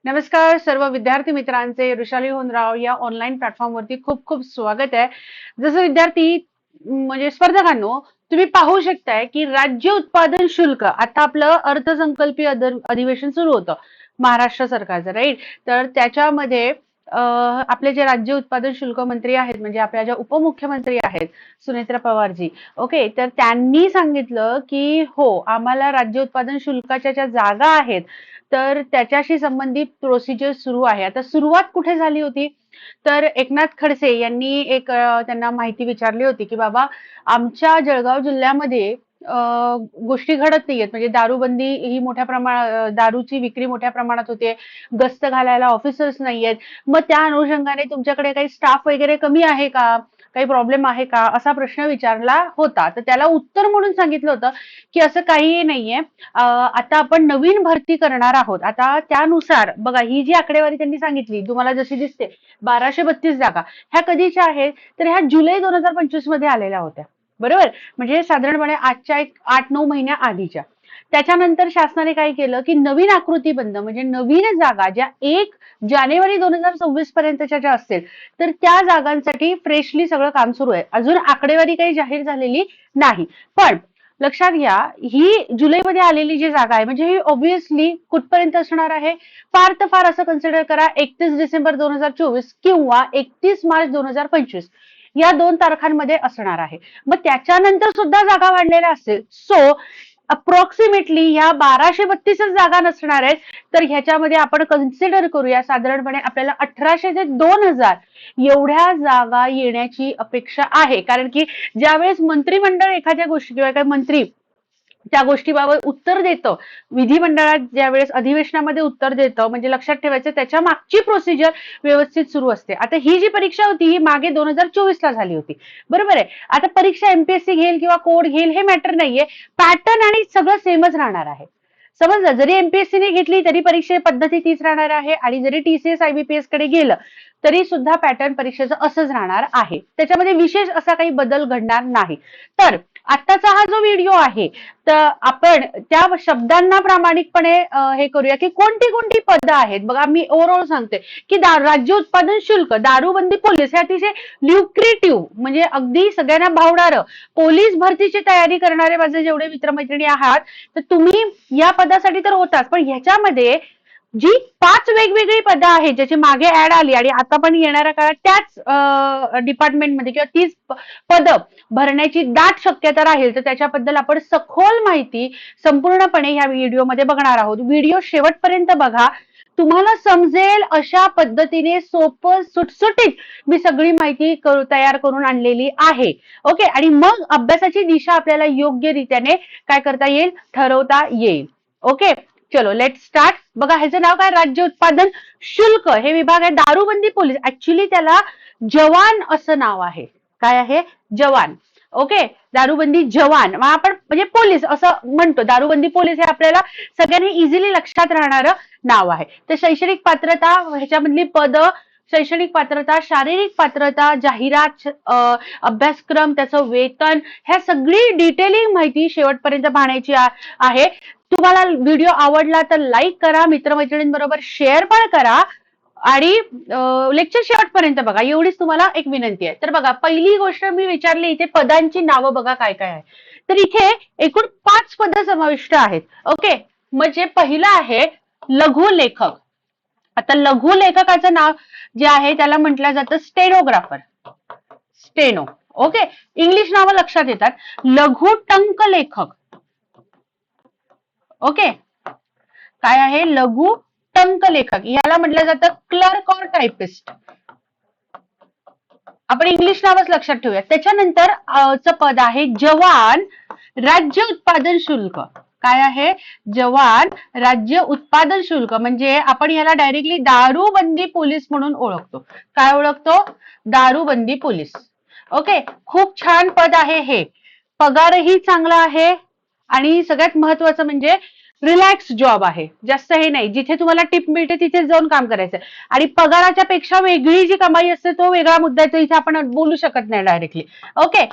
नमस्कार सर्व विद्यार्थी मित्रांचे ऋषाली होनराव या ऑनलाईन प्लॅटफॉर्मवरती खूप खूप स्वागत आहे. जसं विद्यार्थी म्हणजे स्पर्धकांनो, तुम्ही पाहू शकताय की राज्य उत्पादन शुल्क आता आपलं अर्थसंकल्पीय अधिवेशन सुरू होतं महाराष्ट्र सरकारचं, राईट? तर त्याच्यामध्ये आपले जे राज्य उत्पादन शुल्क मंत्री आहेत म्हणजे आपल्या ज्या उपमुख्यमंत्री आहेत सुनेत्रा पवारजी, ओके, तर त्यांनी सांगितलं की हो, आम्हाला राज्य उत्पादन शुल्काच्या ज्या जागा आहेत तर त्याच्याशी संबंधित प्रोसिजर सुरू आहे. आता सुरुवात कुठे झाली होती? तर एकनाथ खडसे यांनी त्यांना माहिती विचारली होती, की बाबा आमच्या जळगाव जिल्ह्यामध्ये गोष्टी घडत नाहीयेत. म्हणजे दारूबंदी ही मोठ्या प्रमाणात दारूची विक्री मोठ्या प्रमाणात होते. गस्त घालायला ऑफिसर्स नाहीयेत. मग त्या अनुषंगाने तुमच्याकडे काही स्टाफ वगैरे कमी आहे का? काही प्रॉब्लेम आहे का? असा प्रश्न विचारला होता. तर त्याला उत्तर म्हणून सांगितलं होतं, की असं काहीही नाहीये. आता आपण नवीन भरती करणार आहोत. आता त्यानुसार बघा ही जी आकडेवारी त्यांनी सांगितली तुम्हाला जशी दिसते 1232 जागा ह्या कधीच्या आहेत तर ह्या जुलै 2025 मध्ये आलेल्या होत्या. बरोबर, म्हणजे साधारणपणे आजच्या एक 8-9 महिन्या आधीच्या. त्याच्यानंतर शासनाने काय केलं की नवीन आकृतीबंध म्हणजे नवीन जागा ज्या 1 जानेवारी 2026 पर्यंतच्या ज्या असतील तर त्या जागांसाठी फ्रेशली सगळं काम सुरू आहे. अजून आकडेवारी काही जाहीर झालेली नाही. पण लक्षात घ्या, ही जुलैमध्ये आलेली जी जागा आहे म्हणजे ही ऑब्व्हियसली कुठपर्यंत असणार आहे? फार तर फार असं कन्सिडर करा 31 डिसेंबर 2024 किंवा 31 मार्च 2025 या 2 तारखांमध्ये असणार आहे. मग त्याच्यानंतर सुद्धा जागा वाढलेल्या असतील. सो अप्रॉक्सिमेटली ह्या 1232 जागा नसणार आहेत. तर ह्याच्यामध्ये आपण कन्सिडर करूया साधारणपणे आपल्याला 1800 ते 2000 एवढ्या जागा येण्याची अपेक्षा आहे. कारण की ज्यावेळेस मंत्रिमंडळ एखाद्या गोष्टी किंवा काही मंत्री त्या गोष्टीबाबत उत्तर देतं, विधिमंडळात ज्यावेळेस अधिवेशनामध्ये उत्तर देतं, म्हणजे लक्षात ठेवायचं त्याच्या मागची प्रोसिजर व्यवस्थित सुरू असते. आता ही जी परीक्षा होती ही मागे 2024 ला झाली होती. बरोबर आहे. आता परीक्षा एमपीएससी घेईल किंवा कोड घेईल हे मॅटर नाहीये. पॅटर्न आणि सगळं सेमच राहणार आहे. समजलं? जरी एमपीएससीने घेतली तरी परीक्षे पद्धती तीच राहणार आहे आणि जरी टीसीएस आयबीपीएस कडे गेलं तरी सुद्धा पॅटर्न परीक्षेचं असंच राहणार आहे. त्याच्यामध्ये विशेष असा काही बदल घडणार नाही. तर आत्ताचा हा जो व्हिडिओ आहे तर आपण त्या शब्दांना प्रामाणिकपणे हे करूया की कोणती कोणती पदं आहेत. बघा मी ओव्हरऑल सांगते की राज्य उत्पादन शुल्क, दारूबंदी पोलीस हे अतिशय ल्युक्रेटिव्ह म्हणजे अगदी सगळ्यांना भावणारं पोलीस भरतीची तयारी करणारे माझे जेवढे मित्रमैत्रिणी आहात तर तुम्ही या पदासाठी तर होताच, पण ह्याच्यामध्ये जी 5 वेगवेगळी पदं आहेत ज्याची मागे ऍड आली आणि आता पण येणाऱ्या काळात त्याच डिपार्टमेंटमध्ये किंवा तीच पदं भरण्याची दाट शक्यता राहील तर त्याच्याबद्दल आपण सखोल माहिती संपूर्णपणे ह्या व्हिडिओमध्ये बघणार आहोत. व्हिडिओ शेवटपर्यंत बघा, तुम्हाला समजेल अशा पद्धतीने सोपं सुटसुटीत मी सगळी माहिती तयार करून आणलेली आहे. ओके, आणि मग अभ्यासाची दिशा आपल्याला योग्य रीतीने काय करता येईल, ठरवता येईल. ओके, चलो लेट स्टार्ट. बघा ह्याचं नाव काय, राज्य उत्पादन शुल्क हे विभाग आहे. दारूबंदी पोलीस, ऍक्च्युली त्याला जवान असं नाव आहे. काय आहे? जवान. ओके, दारूबंदी जवान मग आपण म्हणजे पोलीस असं म्हणतो. दारूबंदी पोलीस हे आपल्याला सगळ्यांनी इझिली लक्षात राहणारं नाव आहे. तर शैक्षणिक पात्रता ह्याच्यामधली पदं, शैक्षणिक पात्रता, शारीरिक पात्रता, जाहिरात, अभ्यासक्रम, त्याचं वेतन, ह्या सगळी डिटेलिंग माहिती शेवटपर्यंत पाहण्याची आहे. तुम्हाला व्हिडिओ आवडला तर लाईक करा, मित्रमैत्रिणींबरोबर शेअर पण करा आणि लेक्चर शेवटपर्यंत बघा, एवढीच तुम्हाला एक विनंती आहे. तर बघा पहिली गोष्ट मी विचारली इथे पदांची नावं बघा काय काय आहे. तर इथे एकूण 5 पदं समाविष्ट आहेत. ओके, म्हणजे पहिलं आहे लघु लेखक. आता लघु लेखकाचं नाव जे आहे त्याला म्हटलं जातं स्टेनोग्राफर, स्टेनो. ओके, इंग्लिश नावं लक्षात येतात. लघु टंक लेखक. ओके, काय आहे? लघु टंक लेखक, याला म्हटलं जातं क्लर्क और टायपिस्ट. आपण इंग्लिश नावच लक्षात ठेवूया. त्याच्यानंतर च पद आहे जवान राज्य उत्पादन शुल्क. काय आहे? जवान राज्य उत्पादन शुल्क, म्हणजे आपण याला डायरेक्टली दारूबंदी पोलीस म्हणून ओळखतो. काय ओळखतो? दारूबंदी पोलीस. ओके, खूप छान पद आहे हे. पगारही चांगला आहे आणि सगळ्यात महत्वाचं म्हणजे रिलॅक्स जॉब आहे. जास्त हे नाही, जिथे तुम्हाला टिप मिळते तिथे जाऊन काम करायचं आणि पगाराच्या पेक्षा वेगळी जी कमाई असते तो वेगळा मुद्दा आहे, इथे आपण बोलू शकत नाही डायरेक्टली. ओके,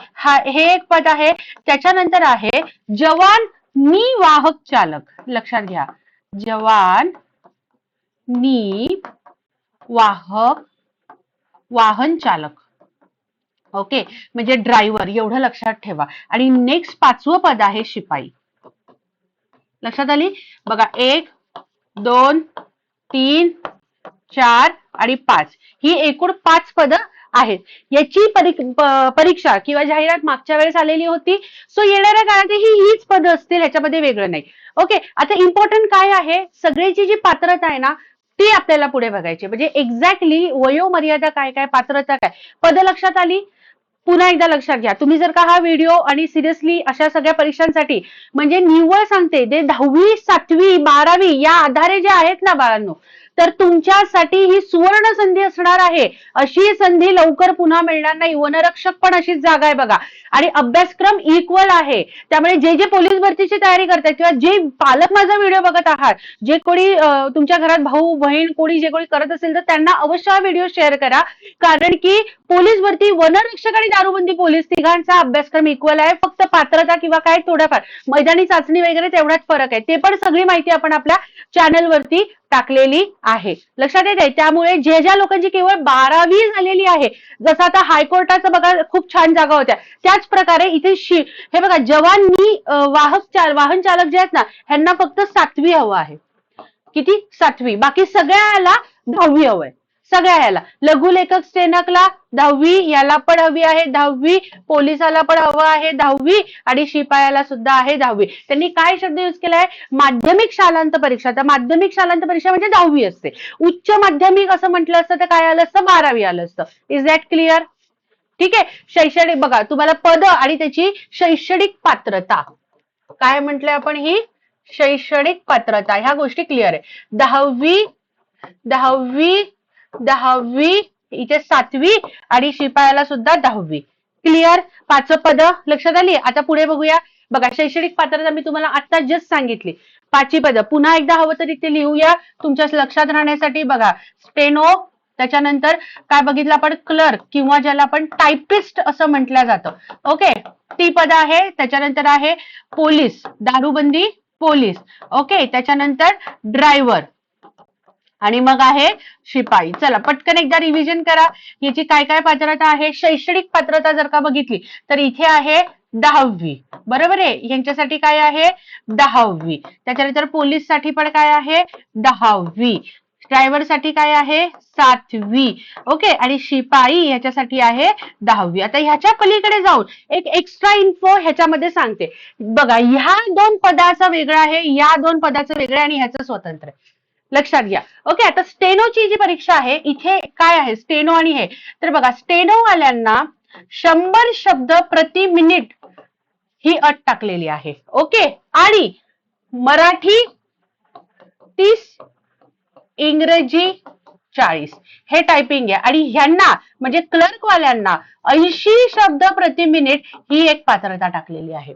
हे एक पद आहे. त्याच्यानंतर आहे जवान मी वाहक चालक. लक्षात घ्या, जवान नी वाहक वाहन चालक. ओके, म्हणजे ड्रायव्हर एवढं लक्षात ठेवा. आणि नेक्स्ट 5वं पद आहे शिपाई. लक्षात आली बघा, 1 2 3 4 आणि 5 ही एकूण 5 पद आहेत. याची परीक्षा किंवा जाहिरात मागच्या वेळेस आलेली होती. सो येणाऱ्या काळात हीच पद असतील, ह्याच्यामध्ये वेगळं नाही. ओके, आता इम्पॉर्टंट काय आहे, सगळ्याची जी पात्रता आहे ना ती आपल्याला पुढे बघायची. म्हणजे एक्झॅक्टली वयोमर्यादा काय काय, पात्रता काय, पद लक्षात आली. पुन्हा एकदा लक्षात घ्या, तुम्ही जर का हा व्हिडिओ आणि सिरियसली अशा सगळ्या परीक्षांसाठी म्हणजे निव्वळ सांगते ते 10वी 7वी 12वी या आधारे जे आहेत ना बाळांनो, तर तुमच्यासाठी ही सुवर्ण संधी असणार आहे. अशी संधी लवकर पुन्हा मिळणार नाही. वनरक्षक पण अशीच जागा आहे बघा. आणि अभ्यासक्रम इक्वल आहे. त्यामुळे जे जे पोलीस भरतीची तयारी करतात किंवा जे पालक माझा व्हिडिओ बघत आहात, जे कोणी तुमच्या घरात भाऊ बहीण कोणी जे कोणी करत असेल तर त्यांना अवश्य हा व्हिडिओ शेअर करा. कारण की पोलीस भरती, वनरक्षक आणि दारूबंदी पोलीस तिघांचा अभ्यासक्रम इक्वल आहे. फक्त पात्रता किंवा काय थोडंफार मैदानी चाचणी वगैरे तेवढाच फरक आहे. ते पण सगळी माहिती आपण आपल्या चॅनलवरती टाकलेली आहे. लक्षात येते. त्यामुळे ज्या लोकांची केवळ 12वी झालेली आहे, जसं आता हायकोर्टाचं बघा खूप छान जागा होत्या, त्याच प्रकारे इथे हे बघा जवानी वाहन चालक जे आहेत ना ह्यांना फक्त 7वी हवं आहे. किती? 7वी. बाकी सगळ्याला 10वी हवंय. सगळ्या ह्याला लघुलेखक स्टेनकला 10वी, याला पण हवी आहे 10वी, पोलिसाला पण हवं आहे 10वी आणि शिपायाला सुद्धा आहे 10वी. त्यांनी काय शब्द युज केलाय? माध्यमिक शालांत परीक्षा. तर माध्यमिक शालांत परीक्षा म्हणजे 10वी असते. उच्च माध्यमिक असं म्हटलं असतं तर काय आलं असतं? 12वी आलं असतं. Is that clear? ठीक आहे. शैक्षणिक बघा, तुम्हाला पद आणि त्याची शैक्षणिक पात्रता काय म्हटलंय आपण, ही शैक्षणिक पात्रता, ह्या गोष्टी क्लिअर आहे. 10वी 10वी इथे 7वी आणि शिपायाला सुद्धा 10वी. क्लिअर? 5 पद लक्षात आली. आता पुढे बघूया. बघा, शैक्षणिक पात्रता मी तुम्हाला आता जस्ट सांगितली. 5 पद पुन्हा एकदा हवं तर इथे लिहूया तुमच्या लक्षात राहण्यासाठी. बघा, स्टेनो, त्याच्यानंतर काय बघितलं आपण, क्लर्क किंवा ज्याला आपण टायपिस्ट असं म्हटलं जातं. ओके, ती पद आहे. त्याच्यानंतर आहे पोलीस, दारूबंदी पोलीस. ओके, त्याच्यानंतर ड्रायव्हर आणि मग आहे शिपाई. चला पटकन एकदा रिव्हिजन करा. याची काय काय पात्रता आहे. शैक्षणिक पात्रता जर का बघितली तर इथे आहे 10वी. बरोबर आहे. यांच्यासाठी काय आहे? 10वी. त्याच्यानंतर पोलीस साठी पण काय आहे? 10वी. ड्रायव्हर साठी काय आहे? 7वी. ओके, आणि शिपाई ह्याच्यासाठी आहे 10वी. आता ह्याच्या पलीकडे जाऊन एक एक्स्ट्रा इन्फो ह्याच्यामध्ये सांगते. बघा, ह्या 2 पदाचं वेगळं आहे, या 2 पदाचं वेगळं आणि ह्याचं स्वतंत्र आहे. लक्षात घ्या. ओके, आता स्टेनोची जी परीक्षा आहे इथे काय आहे, स्टेनो आणि हे, तर बघा स्टेनो वाल्यांना 100 शब्द प्रति मिनिट ही अट टाकलेली आहे. ओके, आणि मराठी 30, इंग्रजी 40 हे टायपिंग आहे. आणि ह्यांना म्हणजे क्लर्क वाल्यांना 80 शब्द प्रति मिनिट ही एक पात्रता टाकलेली आहे.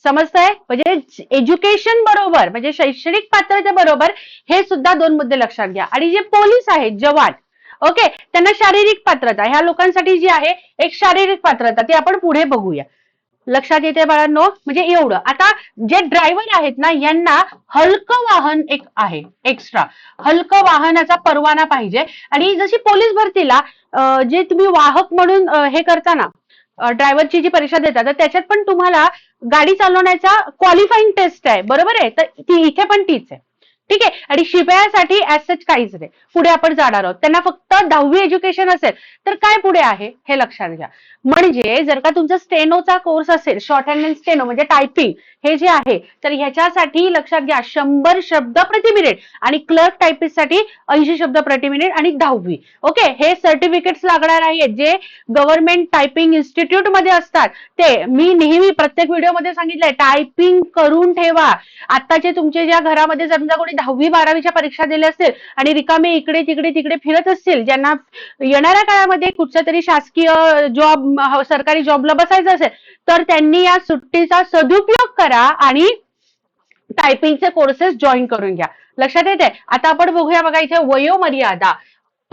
समजतंय? म्हणजे एज्युकेशन बरोबर म्हणजे शैक्षणिक पात्रते बरोबर हे सुद्धा 2 मुद्दे लक्षात घ्या. आणि जे पोलीस आहेत जवान, ओके, त्यांना शारीरिक पात्रता, ह्या लोकांसाठी जी आहे एक शारीरिक पात्रता, ती आपण पुढे बघूया. लक्षात येते बाळांनो? म्हणजे एवढं. आता जे ड्रायव्हर आहेत ना यांना हलकं वाहन एक आहे एक्स्ट्रा, हलकं वाहनाचा परवाना पाहिजे. आणि जशी पोलीस भरतीला जे तुम्ही वाहक म्हणून हे करता ना, ड्रायव्हरची जी परीक्षा देतात तर त्याच्यात पण तुम्हाला गाडी चालवण्याचा क्वालिफाईंग टेस्ट आहे. बरोबर आहे. तर ती इथे पण तीच आहे. ठीक आहे. आणि शिपायासाठी ऍज सच काहीच नाही. पुढे आपण जाणार आहोत. त्यांना फक्त 10वी एज्युकेशन असेल तर काय पुढे आहे हे लक्षात घ्या. म्हणजे जर का तुमचा स्टेनोचा कोर्स असेल, शॉर्ट हँड अँड स्टेनो म्हणजे टायपिंग हे जे आहे, तर ह्याच्यासाठी लक्षात घ्या 100 शब्द प्रति मिनिट आणि क्लर्क टायपिस्ट साठी 80 शब्द प्रति मिनिट आणि 10वी. ओके, हे सर्टिफिकेट्स लागणार आहेत जे गव्हर्नमेंट टायपिंग इन्स्टिट्यूट मध्ये असतात. ते मी नेहमी प्रत्येक व्हिडिओमध्ये सांगितलंय, टायपिंग करून ठेवा. आताचे तुमचे ज्या घरामध्ये समजा कोणी 10वी 12वीच्या परीक्षा दिल्या असतील आणि रिकामे इकडे तिकडे फिरत असतील, ज्यांना येणाऱ्या काळामध्ये कुठचा तरी शासकीय जॉब, सरकारी जॉबला बसायचं असेल, तर त्यांनी या सुट्टीचा सदुपयोग करा आणि टायपिंगचे कोर्सेस जॉईन करून घ्या. लक्षात येते? आता आपण बघूया. बघा, इथे वयोमर्यादा.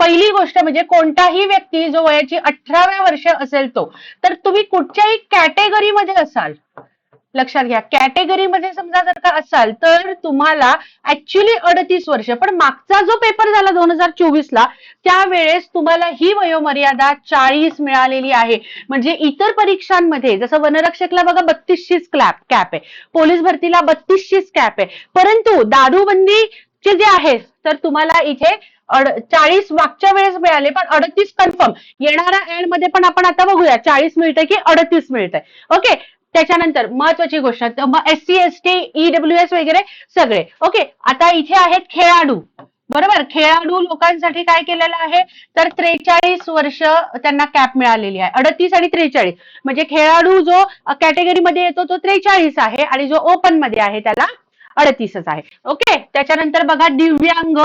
पहिली गोष्ट म्हणजे कोणताही व्यक्ती जो वयाची 18व्या वर्ष असेल तो, तर तुम्ही कुठच्याही कॅटेगरीमध्ये असाल, लक्षात घ्या, कॅटेगरीमध्ये समजा जर का असाल तर तुम्हाला ऍक्च्युली 38 वर्ष, पण मागचा जो पेपर झाला 2024 ला त्यावेळेस तुम्हाला ही वयोमर्यादा 40 मिळालेली आहे. म्हणजे इतर परीक्षांमध्ये जसं वनरक्षकला बघा 32शीच कॅप आहे, पोलीस भरतीला 32शीच कॅप आहे, परंतु दारूबंदीचे जे आहे तर तुम्हाला इथे 40 मागच्या वेळेस मिळाले, पण 38 कन्फर्म. येणाऱ्या एंड मध्ये पण आपण आता बघूया 40 मिळतंय की 38 मिळतंय. ओके, त्याच्यानंतर महत्वाची गोष्ट, मग SC ST EWS वगैरे सगळे. ओके, आता इथे आहेत खेळाडू. बरोबर, खेळाडू लोकांसाठी काय केलेलं आहे तर 43 वर्ष त्यांना कॅप मिळालेली आहे. 38 आणि 43 म्हणजे खेळाडू जो कॅटेगरीमध्ये येतो तो 43 आहे आणि जो ओपन मध्ये आहे त्याला 38च आहे. ओके, त्याच्यानंतर बघा दिव्यांग,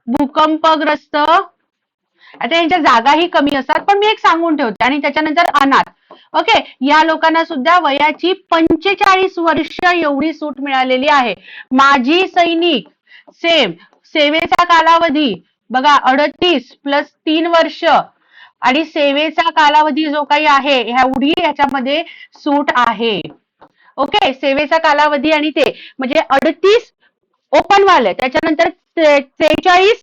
भूकंपग्रस्त, आता यांच्या जागाही कमी असतात, पण मी एक सांगून ठेवते. आणि त्याच्यानंतर अनाथ. ओके, या लोकांना सुद्धा वयाची 45 वर्ष एवढी सूट मिळालेली आहे. माजी सैनिक सेम, सेवेचा कालावधी बघा 38 प्लस 3 वर्ष आणि सेवेचा कालावधी जो काही आहे एवढी ह्याच्यामध्ये सूट आहे. ओके, सेवेचा कालावधी आणि ते म्हणजे 38 ओपन वाले, त्याच्यानंतर 43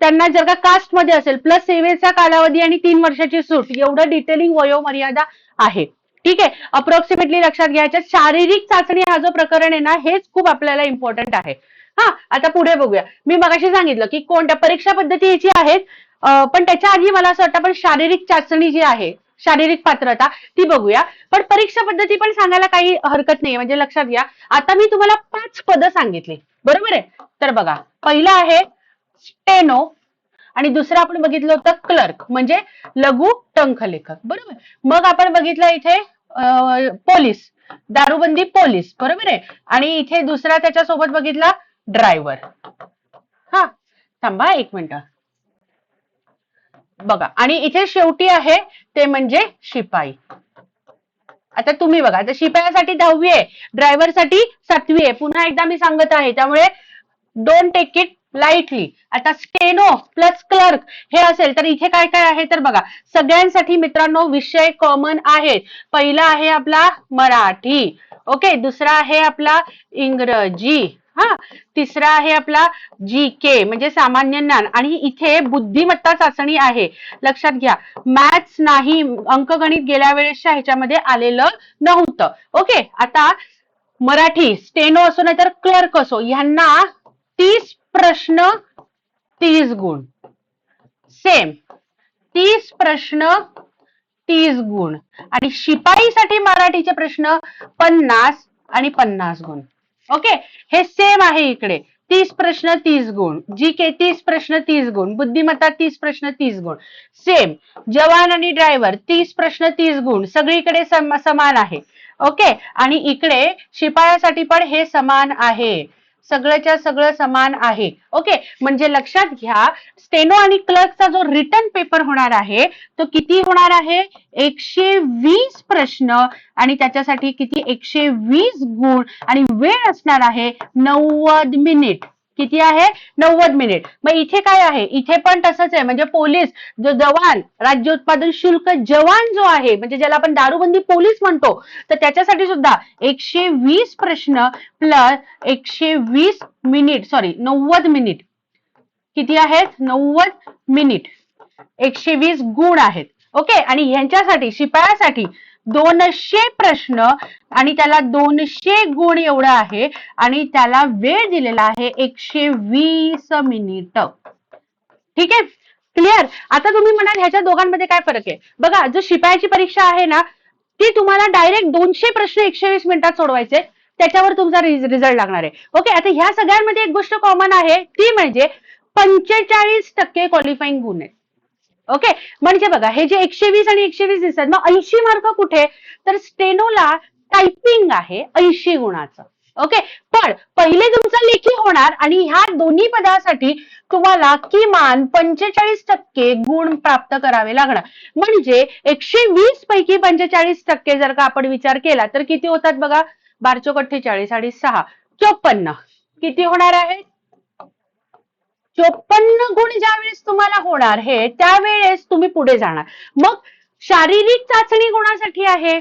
त्यांना जर का कास्ट मध्ये असेल, प्लस सेवेचा कालावधी आणि 3 वर्षाची सूट, एवढं डिटेलिंग वयोमर्यादा आहे. ठीक आहे, अप्रॉक्सिमेटली लक्षात घ्यायचं. शारीरिक चाचणी हा जो प्रकरण आहे ना, हेच खूप आपल्याला इम्पॉर्टंट आहे. हा, आता पुढे बघूया. मी मगाशी सांगितलं की कोणत्या परीक्षा पद्धती याची आहेत, पण त्याच्या आधी मला असं वाटतं आपण शारीरिक चाचणी जी आहे, शारीरिक पात्रता ती बघूया. पण परीक्षा पद्धती पण सांगायला काही हरकत नाही, म्हणजे लक्षात घ्या. आता मी तुम्हाला 5 पदं सांगितली, बरोबर आहे. तर बघा, पहिलं आहे स्टेनो आणि दुसरं आपण बघितलं होतं क्लर्क म्हणजे लघु टंकलेखक. बरोबर, मग आपण बघितलं इथे पोलीस, दारूबंदी पोलीस, बरोबर आहे. आणि इथे दुसरा त्याच्यासोबत बघितला ड्रायव्हर. हा, थांबा एक मिनिट बघा. आणि इथे शेवटी आहे ते म्हणजे शिपाई. आता तुम्ही बघा, आता शिपायासाठी 10वी आहे, ड्रायव्हरसाठी 7वी आहे. पुन्हा एकदा मी सांगत आहे, त्यामुळे डोंट टेक इट लाईटली. आता स्टेनो प्लस क्लर्क हे असेल तर इथे काय काय आहे तर बघा, सगळ्यांसाठी मित्रांनो विषय कॉमन आहेत. पहिला आहे आपला मराठी, ओके, दुसरा आहे आपला इंग्रजी, हा, तिसरा आहे आपला GK म्हणजे सामान्य ज्ञान, आणि इथे बुद्धिमत्ता चाचणी आहे. लक्षात घ्या, मॅथ्स नाही, अंकगणित गेल्या वेळेसच्या ह्याच्यामध्ये आलेलं नव्हतं. ओके, आता मराठी स्टेनो असो नाहीतर क्लर्क असो, ह्यांना 30 प्रश्न 30 गुण, सेम 30 प्रश्न 30 गुण. आणि शिपाईसाठी मराठीचे प्रश्न 50 आणि 50 गुण. ओके, हे सेम आहे इकडे, 30 प्रश्न 30 गुण, GK 30 प्रश्न 30 गुण, बुद्धिमत्ता 30 प्रश्न 30 गुण, सेम. जवान आणि ड्रायव्हर 30 प्रश्न 30 गुण, सगळीकडे समान आहे. ओके, आणि इकडे शिपायासाठी पण हे समान आहे, सगळ्याच्या सगळं समान आहे. ओके, म्हणजे लक्षात घ्या, स्टेनो आणि क्लर्कचा जो रिटन पेपर होणार आहे तो किती होणार आहे, 120 प्रश्न आणि त्याच्यासाठी किती 120 गुण, आणि वेळ असणार आहे 90 मिनिट. किती आहे, 90 मिनिट. मग इथे काय आहे, इथे पण तसंच आहे, म्हणजे पोलीस जो जवान, राज्य उत्पादन शुल्क जवान जो आहे, म्हणजे ज्याला आपण दारूबंदी पोलीस म्हणतो, तर त्याच्यासाठी सुद्धा 120 प्रश्न प्लस 120 मिनिट, सॉरी 90 मिनिट. किती आहेत, 90 मिनिट, 120 गुण आहेत. ओके, आणि ह्यांच्यासाठी शिपायासाठी 200 प्रश्न आणि त्याला 200 गुण एवढं आहे, आणि त्याला वेळ दिलेला आहे 120 मिनिट. ठीक आहे, क्लिअर. आता तुम्ही म्हणाल ह्याच्या दोघांमध्ये काय फरक आहे. बघा, जो शिपायाची परीक्षा आहे ना, ती तुम्हाला डायरेक्ट 200 प्रश्न 120 मिनिटात सोडवायचे, त्याच्यावर तुमचा रिझल्ट लागणार आहे. ओके, आता ह्या सगळ्यांमध्ये एक गोष्ट कॉमन आहे, ती म्हणजे 45% क्वालिफाईंग गुण आहेत. ओके, म्हणजे बघा, हे जे 120 आणि 120 दिसतात, मग 80 मार्क कुठे, तर स्टेनोला टायपिंग आहे 80 गुणाचं. ओके, पण पहिले तुमचं लेखी होणार, आणि ह्या दोन्ही पदासाठी तुम्हाला किमान 45% गुण प्राप्त करावे लागणार. म्हणजे 120 पैकी 45% जर का आपण विचार केला तर किती होतात बघा, 12 48 आणि 6 54. किती होणार आहे, 54 गुण ज्यावेळेस तुम्हाला होणार हे, त्यावेळेस तुम्ही पुढे जाणार. मग शारीरिक चाचणी कोणासाठी आहे,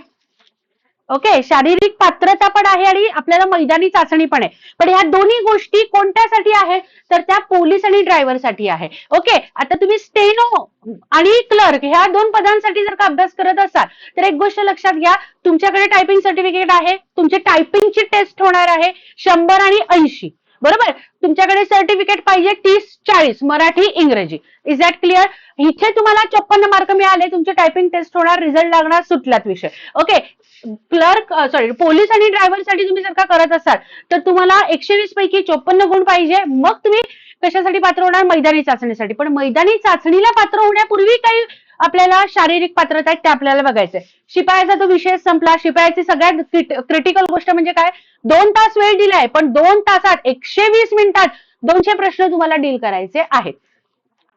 ओके, शारीरिक पात्रता पण आहे आणि आपल्याला मैदानी चाचणी पण आहे. पण ह्या दोन्ही गोष्टी कोणत्यासाठी आहे, तर त्या पोलीस आणि ड्रायव्हरसाठी आहे. ओके, आता तुम्ही स्टेनो आणि क्लर्क ह्या 2 पदांसाठी जर का अभ्यास करत असाल तर एक गोष्ट लक्षात घ्या, तुमच्याकडे टायपिंग सर्टिफिकेट आहे, तुमची टायपिंगची टेस्ट होणार आहे 100 आणि 80. बरोबर, तुमच्याकडे सर्टिफिकेट पाहिजे 30-40 मराठी इंग्रजी. Is that clear? इथे तुम्हाला 54 मार्क मिळाले, तुमची टायपिंग टेस्ट होणार, रिझल्ट लागणार, सुटलात विषय. ओके, क्लर्क सॉरी पोलीस आणि ड्रायव्हर साठी तुम्ही जर का करत असाल तर तुम्हाला 120 पैकी 54 गुण पाहिजे, मग तुम्ही कशासाठी पात्र होणार, मैदानी चाचणीसाठी. पण मैदानी चाचणीला पात्र होण्यापूर्वी काही आपल्याला शारीरिक पात्रता आहेत ते आपल्याला बघायचंय. शिपायाचा तो विषय संपला. शिपायाची सगळ्यात क्रिटिकल गोष्ट म्हणजे काय, 2 तास वेळ दिलाय पण 2 तासात 120 मिनिटात 200 प्रश्न तुम्हाला डील करायचे आहेत.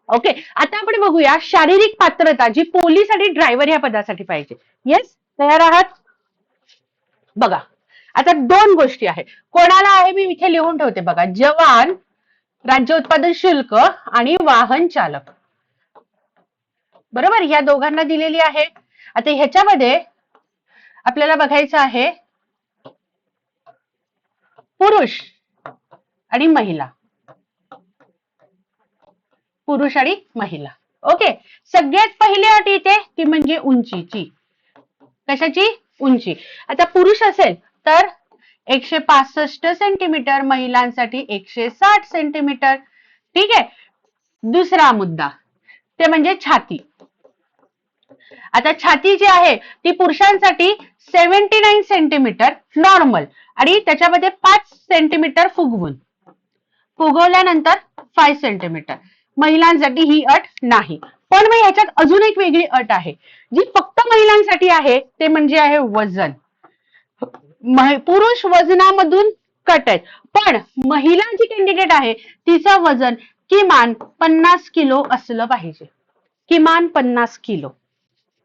ओके, आता आपण बघूया शारीरिक पात्रता जी पोलीस आणि ड्रायव्हर या पदासाठी पाहिजे. येस, तयार आहात? बघा, आता 2 गोष्टी आहेत. कोणाला आहे मी इथे लिहून ठेवते बघा, जवान, राज्य उत्पादन शुल्क आणि वाहन चालक. बरोबर, या दोघांना दिलेली आहे. आता ह्याच्यामध्ये आपल्याला बघायचं आहे पुरुष आणि महिला. पुरुष आणि महिला. ओके, सगळ्यात पहिली अट येते ती म्हणजे उंचीची. कशाची? उंची. आता पुरुष असेल तर 165 सेंटीमीटर, महिलांसाठी 160 सेंटीमीटर. ठीक आहे. दुसरा मुद्दा ते म्हणजे छाती. आता छाती जी आहे ती पुरुषांसाठी 79 सेंटीमीटर नॉर्मल आणि त्याच्यामध्ये 5 सेंटीमीटर फुगवून, फुगवल्यानंतर 5 सेंटीमीटर. महिलांसाठी ही अट नाही. पण मग ह्याच्यात अजून एक वेगळी अट आहे जी फक्त महिलांसाठी आहे, ते म्हणजे आहे वजन. पुरुष वजनामधून कट आहेत, पण महिला जी कॅन्डिडेट आहे तिचं वजन किमान 50 किलो असलं पाहिजे. किमान 50 किलो.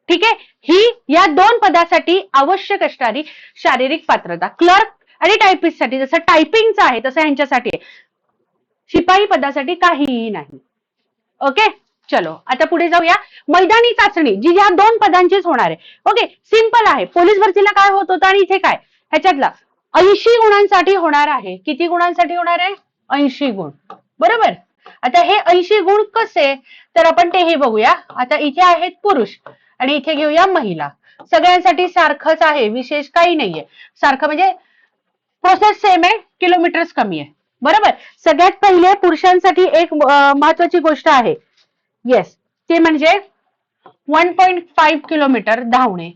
ठीक आहे, ही या 2 पदासाठी आवश्यक असणारी शारीरिक पात्रता. क्लर्क आणि टायपिस्ट साठी जसं टायपिंगचं आहे तसं यांच्यासाठी आहे. शिपाई पदासाठी काहीही नाही. ओके, चलो आता पुढे जाऊया. मैदानी चाचणी जी या 2 पदांचीच होणार आहे. ओके, सिंपल आहे. पोलीस भरतीला काय होत होतं आणि इथे काय, ह्याच्यातला 80 गुणांसाठी होणार आहे. किती गुणांसाठी होणार आहे? 80 गुण. बरोबर, आता हे 80 गुण कसे, तर आपण तेही बघूया. आता इथे आहेत पुरुष आणि इथे घेऊया महिला. सगळ्यांसाठी सारखंच आहे, विशेष काही नाहीये. सारखं म्हणजे प्रोसेस सेम आहे, किलोमीटर्स कमी आहे. बरोबर, सगळ्यात पहिले पुरुषांसाठी एक महत्वाची गोष्ट आहे. येस, ते म्हणजे 1.5 किलोमीटर धावणे.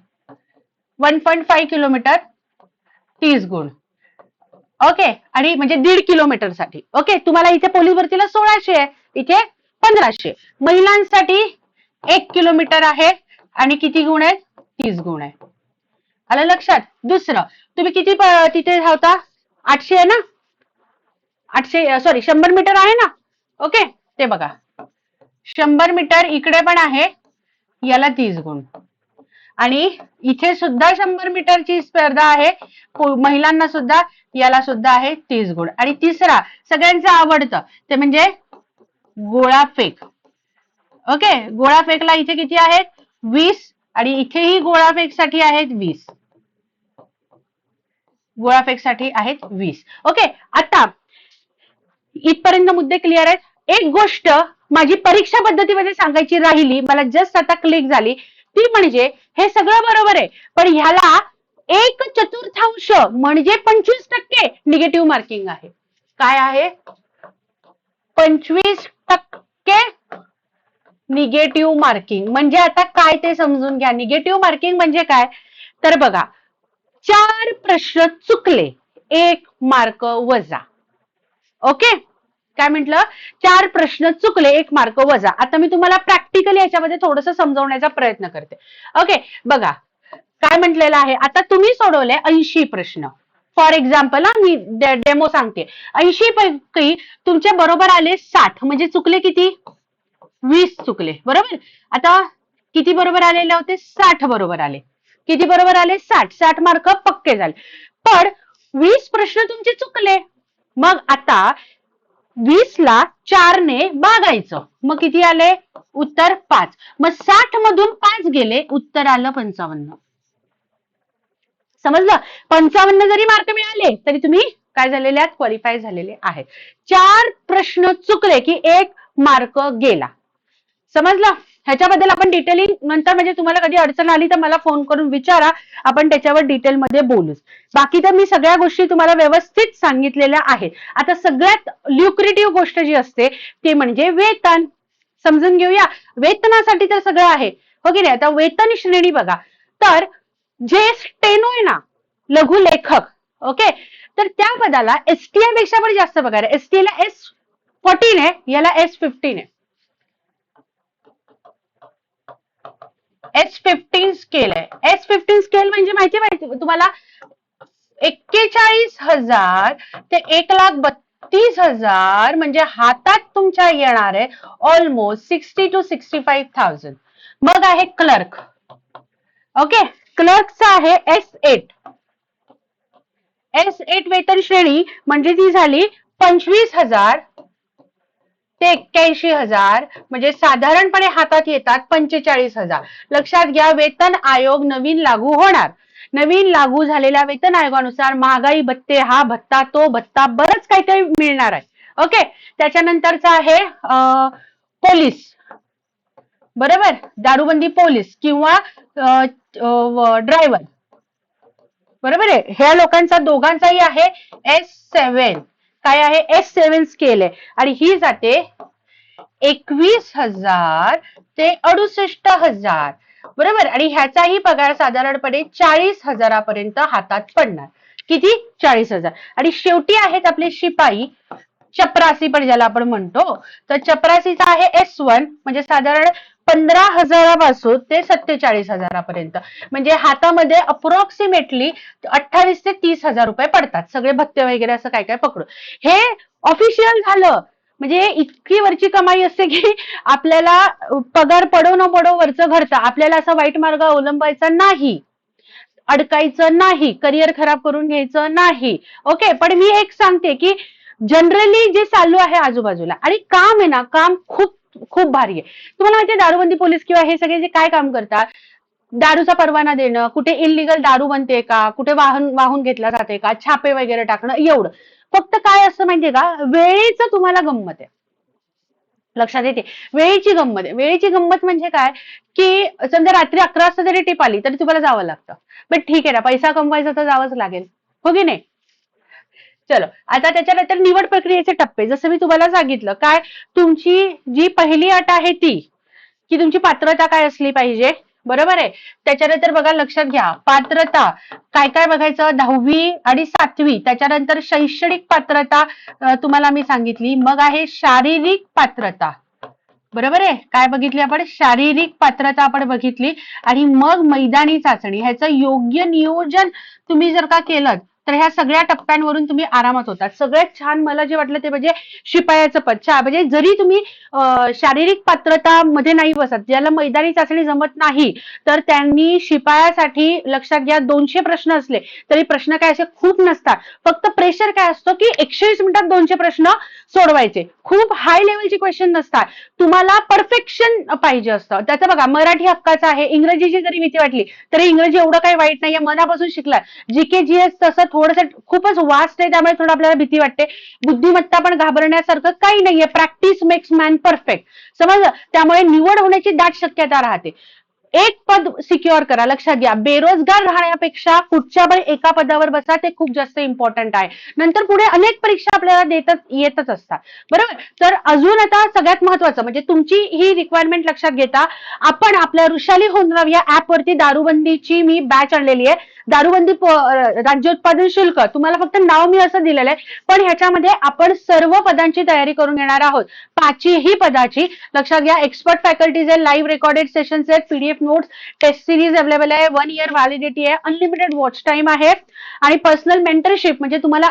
1.5 किलोमीटर 30 गुण. ओके, आणि म्हणजे 1.5 किलोमीटर साठी. ओके, तुम्हाला इथे पोलीस भरतीला 1600 आहे, इथे 1500. महिलांसाठी 1 किलोमीटर आहे आणि किती गुण आहेत? 30 गुण आहे. आलं लक्षात? दुसरं, तुम्ही किती तिथे धावता? 800 आहे ना? 800 सॉरी 100 मीटर आहे ना? ओके, ते बघा 100 मीटर इकडे पण आहे, याला 30 गुण. आणि इथे सुद्धा 100 मीटरची स्पर्धा आहे, महिलांना सुद्धा, याला सुद्धा आहे 30 गुण. आणि तिसरा सगळ्यांचं आवडतं ते म्हणजे गोळाफेक. ओके, गोळाफेकला इथे किती आहेत? 20 आणि इथेही गोळाफेकसाठी आहेत 20. गोळाफेकसाठी आहेत 20. ओके, आता इथपर्यंत मुद्दे क्लिअर आहेत. एक गोष्ट माझी परीक्षा पद्धतीमध्ये सांगायची राहिली, मला जस्ट आता क्लिक झाली, ती म्हणजे हे सगळं बरोबर आहे पण ह्याला 1/4 म्हणजे 25% निगेटिव्ह मार्किंग आहे. काय आहे? 25% निगेटिव्ह मार्किंग. म्हणजे आता काय ते समजून घ्या. निगेटिव्ह मार्किंग म्हणजे काय, तर बघा 4 प्रश्न चुकले 1 मार्क वजा. ओके, काय म्हटलं? 4 प्रश्न चुकले 1 मार्क वजा. आता मी तुम्हाला प्रॅक्टिकली याच्यामध्ये थोडंसं समजवण्याचा प्रयत्न करते. ओके, बघा काय म्हटलेलं आहे. आता तुम्ही सोडवले 80 प्रश्न. फॉर एक्झाम्पल मी डेमो सांगते. 80 पैकी तुमचे बरोबर आले 60, म्हणजे चुकले किती? 20 चुकले. बरोबर, आता किती बरोबर आलेले होते? 60 बरोबर आले. किती बरोबर आले? 60. 60 मार्क पक्के झाले. पण 20 प्रश्न तुमचे चुकले. मग आता 20 ला 4 ने भागायचं, मग किती आले? उत्तर 5. मग 60 मधून 5 गेले, उत्तर आलं 55. समजलं? 55 जरी मार्क मिळाले तरी तुम्ही काय झालेले आहात, क्वालिफाय झालेले आहेत. 4 प्रश्न चुकले की 1 मार्क गेला. समजलं? ह्याच्याबद्दल आपण डिटेलिंग नंतर, म्हणजे तुम्हाला कधी अडचण आली तर मला फोन करून विचारा, आपण त्याच्यावर डिटेलमध्ये बोलू. बाकी तर मी सगळ्या गोष्टी तुम्हाला व्यवस्थित सांगितलेल्या आहेत. आता सगळ्यात ल्युक्रेटिव्ह गोष्ट जी असते ते म्हणजे वेतन. समजून घेऊया. वेतनासाठी तर सगळं आहे, हो की नाही? आता वेतन श्रेणी बघा, तर जे स्टेनो आहे ना, लघुलेखक, ओके, तर त्या पदाला एसटीआय पेक्षा पण जास्त पगार आहे. एसटीआय ला S14 आहे, याला S15 आहे. S15 स्केल आहे. S15 स्केल म्हणजे माहिती तुम्हाला, 41,000 ते 1,32,000 म्हणजे हातात तुमच्या येणार आहे ऑलमोस्ट 60 to 65,000. मग आहे क्लर्क. ओके, क्लर्कचा आहे S8. S8 वेतन श्रेणी म्हणजे ती झाली 25,000 ते 81,000, म्हणजे साधारणपणे हातात येतात 45,000. लक्षात घ्या, वेतन आयोग नवीन लागू होणार. नवीन लागू झालेल्या वेतन आयोगानुसार महागाई भत्ते, हा भत्ता, तो भत्ता, बरंच काही काही मिळणार आहे. ओके, त्याच्यानंतरचा आहे पोलीस. बरोबर, दारूबंदी पोलीस किंवा ड्रायव्हर. बरोबर आहे, ह्या लोकांचा दोघांचाही आहे S7. काय आहे? S7 स्केल आहे आणि ही जाते 21,000 ते 68,000. बरोबर, आणि ह्याचाही पगार साधारणपणे 40,000 पर्यंत हातात पडणार. किती? 40,000. आणि शेवटी आहेत आपले शिपाई, चपरासी पण ज्याला आपण म्हणतो, तर चपरासीचा आहे S1, म्हणजे साधारण 15,000 पासून ते 47,000 पर्यंत, म्हणजे हातामध्ये अप्रॉक्सिमेटली 28 ते 30,000 रुपये पडतात, सगळे भत्ते वगैरे असं काय काय पकडून. हे ऑफिशियल झालं, म्हणजे इतकी वरची कमाई असते की आपल्याला पगार पडो न पडो वरचं घरचं, आपल्याला असा वाईट मार्ग अवलंबायचा नाही, अडकायचं नाही, करिअर खराब करून घ्यायचं नाही. ओके, पण मी एक सांगते की जनरली जे चालू आहे आजूबाजूला, आणि काम आहे ना, काम खूप खूप भारी आहे. तुम्हाला माहितीये दारूबंदी पोलीस किंवा हे सगळे जे काय काम करतात, दारूचा परवाना देणं, कुठे इलिगल दारू बनते का, कुठे वाहून घेतला जाते का, छापे वगैरे टाकणं, एवढं. फक्त काय असतं माहितीये का, वेळेचं तुम्हाला गंमत आहे. लक्षात येते, वेळेची गंमत आहे. वेळेची गंमत म्हणजे काय, की समजा रात्री 11 वाजता जरी टिप आली तरी तुम्हाला जावं लागतं. पण ठीक आहे ना, पैसा कमवायचा तर जावंच लागेल, हो की नाही? चलो, आता त्याच्यानंतर निवड प्रक्रियेचे टप्पे, जसं मी तुम्हाला सांगितलं, काय तुमची जी पहिली अट आहे ती, की तुमची पात्रता काय असली पाहिजे. बरोबर आहे. त्याच्यानंतर बघा, लक्षात घ्या, पात्रता काय काय बघायचं, 10वी आणि 7वी. त्याच्यानंतर शैक्षणिक पात्रता तुम्हाला मी सांगितली. मग आहे शारीरिक पात्रता. बरोबर आहे, काय बघितली आपण, शारीरिक पात्रता आपण बघितली. आणि मग मैदानी चाचणी. ह्याचं योग्य नियोजन तुम्ही जर का केलं तर ह्या सगळ्या टप्प्यांवरून तुम्ही आरामात होतात. सगळ्यात छान मला जे वाटलं ते म्हणजे शिपायाचं पद. म्हणजे जरी तुम्ही शारीरिक पात्रता मध्ये नाही बसत, ज्याला मैदानी चाचणी जमत नाही, तर त्यांनी शिपायासाठी लक्षात घ्या 200 प्रश्न असले तरी प्रश्न काय असे खूप नसतात. फक्त प्रेशर काय असतो की 120 मिनिटात 200 प्रश्न सोडवायचे. खूप हाय लेवलचे क्वेश्चन नसतात. तुम्हाला परफेक्शन पाहिजे असतं. त्याचं बघा, मराठी हक्काचं आहे, इंग्रजीची जरी भीती वाटली तरी इंग्रजी एवढं काही वाईट नाहीये, मनापासून शिकलाय. जीके जीएस तसं थोडंसं खूपच वास्ट आहे, त्यामुळे थोडं आपल्याला भीती वाटते. बुद्धिमत्ता पण घाबरण्यासारखं काही नाहीये. प्रॅक्टिस मेक्स मॅन परफेक्ट, समजलं? त्यामुळे निवड होण्याची दाट शक्यता राहते. एक पद सिक्युअर करा. लक्षात घ्या, बेरोजगार राहण्यापेक्षा कुठच्या पण एका पदावर बसा, ते खूप जास्त इम्पॉर्टंट आहे. नंतर पुढे अनेक परीक्षा आपल्याला येतच असतात. बरोबर, तर अजून आता सगळ्यात महत्वाचं म्हणजे तुमची ही रिक्वायरमेंट लक्षात घेता आपण आपल्या ऋषाली होनराव या ऍपवरती दारूबंदीची मी बॅच आणलेली आहे. दारूबंदी राज्य उत्पादन शुल्क, तुम्हाला फक्त नाव मी असं दिलेलं आहे, पण ह्याच्यामध्ये आपण सर्व पदांची तयारी करून घेणार आहोत. 5ही पदाची. लक्षात घ्या, एक्सपर्ट फॅकल्टीज आहे, लाईव्ह रेकॉर्डेड सेशन्स आहेत, PDF notes, test series available आहे, 1 इयर व्हॅलिडिटी आहे, अनलिमिटेड वॉच टाइम आहे, आणि पर्सनल मेंटरशिप म्हणजे तुम्हाला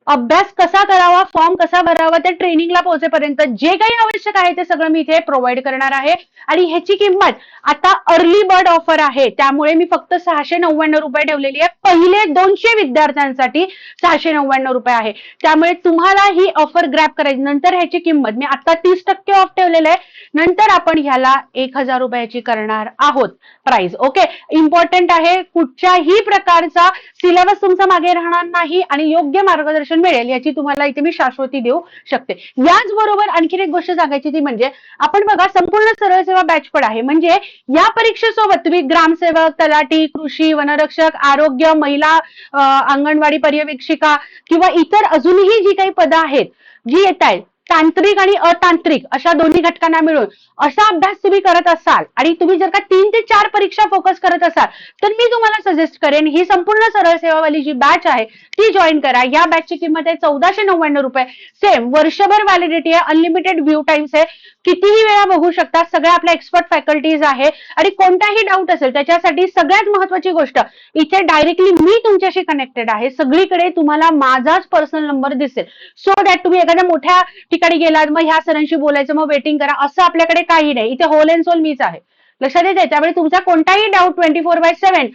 अभ्यास कसा करावा, फॉर्म कसा भरावा, त्या ट्रेनिंगला पोहोचेपर्यंत जे काही आवश्यक आहे ते सगळं मी इथे प्रोव्हाइड करणार आहे. आणि ह्याची किंमत आता अर्ली बर्ड ऑफर आहे, त्यामुळे मी फक्त 699 रुपये ठेवलेली आहे. पहिले 200 विद्यार्थ्यांसाठी 699 रुपये आहे. त्यामुळे तुम्हाला ही ऑफर ग्रॅब करायची. नंतर ह्याची किंमत मी आता 30% ऑफ ठेवलेलं आहे. नंतर आपण ह्याला 1000 रुपयाची करणार आहोत प्राइस. ओके, इम्पॉर्टंट आहे. कुठच्याही प्रकारचा सिलेबस तुमचा मागे राहणार नाही आणि योग्य मार्गदर्शन मिळेल याची तुम्हाला इथे मी शाश्वती देऊ शकते. याचबरोबर आणखीन एक गोष्ट सांगायची ती म्हणजे आपण बघा संपूर्ण सरळ सेवा बॅच पण आहे. म्हणजे या परीक्षेसोबत तुम्ही ग्रामसेवक, तलाठी, कृषी, वनरक्षक, आरोग्य, महिला, अंगणवाडी पर्यवेक्षिका किंवा इतर अजूनही जी काही पदं आहेत जी येत आहेत, तांत्रिक आणि अतांत्रिक अशा दोन्ही घटकांना मिळून असा अभ्यास तुम्ही करत असाल आणि तुम्ही जर का 3 ते 4 परीक्षा फोकस करत असाल तर मी तुम्हाला सजेस्ट करेन ही संपूर्ण सरळ सेवावाली जी बॅच आहे ती जॉईन करा. या बॅचची किंमत आहे 1499 रुपये. सेम वर्षभर व्हॅलिडिटी आहे, अनलिमिटेड व्ह्यू टाइम्स आहे, कितीही वेळा बघू शकता. सगळ्या आपल्या एक्सपर्ट फॅकल्टीज आहे आणि कोणताही डाऊट असेल त्याच्यासाठी सगळ्यात महत्वाची गोष्ट इथे डायरेक्टली मी तुमच्याशी कनेक्टेड आहे. सगळीकडे तुम्हाला माझाच पर्सनल नंबर दिसेल. सो दॅट तुम्ही एखाद्या मोठ्या ठिकाणी गेलात मग ह्या सरांशी बोलायचं मग वेटिंग करा असं आपल्याकडे काही नाही. इथे होल अँड सोल मीच आहे, लक्षात येते. त्यामुळे तुमचा कोणताही डाऊट 24/7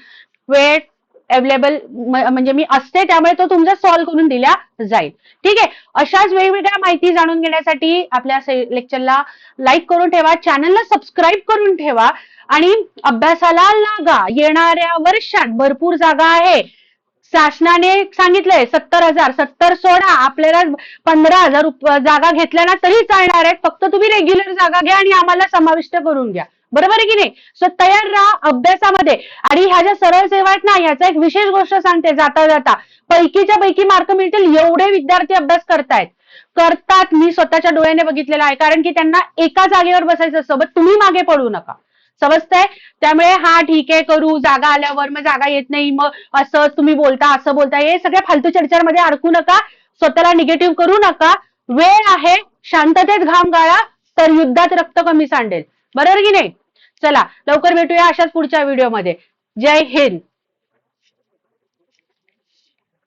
वेळ अवेलेबल म्हणजे मी असते, त्यामुळे तो तुमचा सॉल्व्ह करून दिला जाईल. ठीक आहे. अशाच वेगवेगळ्या माहिती जाणून घेण्यासाठी आपल्या लेक्चरला लाईक करून ठेवा, चॅनलला सबस्क्राईब करून ठेवा आणि अभ्यासाला लागा. येणाऱ्या वर्षात भरपूर जागा आहे. शासनाने सांगितलंय 70,000, 70 सोडा आपल्याला 15,000 जागा घेतल्या ना तरी चालणार आहेत. फक्त तुम्ही रेग्युलर जागा घ्या आणि आम्हाला समाविष्ट करून घ्या. बरोबर आहे की नाही? सो तयार राहा अभ्यासामध्ये. आणि ह्या ज्या सरळ सेवा आहेत ना ह्याचा एक विशेष गोष्ट सांगते जाता जाता, पैकीच्या पैकी मार्क मिळतील एवढे विद्यार्थी अभ्यास करतात. मी स्वतःच्या डोळ्याने बघितलेलं आहे. कारण की त्यांना एका जागेवर बसायचं असतं. तुम्ही मागे पडू नका, समजतंय? त्यामुळे हा ठीक आहे करू, जागा आल्यावर मग जागा येत नाही मग असं तुम्ही बोलता असं बोलता, हे सगळ्या फालतू चर्चांमध्ये अडकू नका. स्वतःला निगेटिव्ह करू नका. वेळ आहे, शांततेत घाम गाळा तर युद्धात रक्त कमी सांडेल. बरोबर की नाही? चला लवकर भेटूया अशाच पुढच्या व्हिडिओमध्ये. जय हिंद.